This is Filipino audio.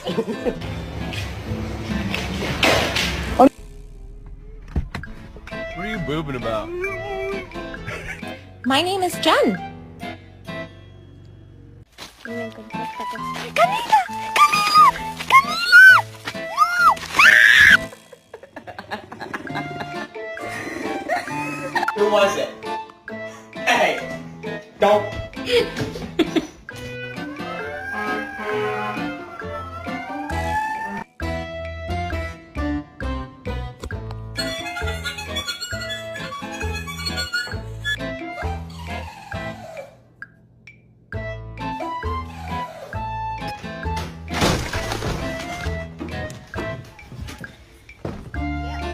What are you boobing about? My name is Jen. Who was it? Hey, don't.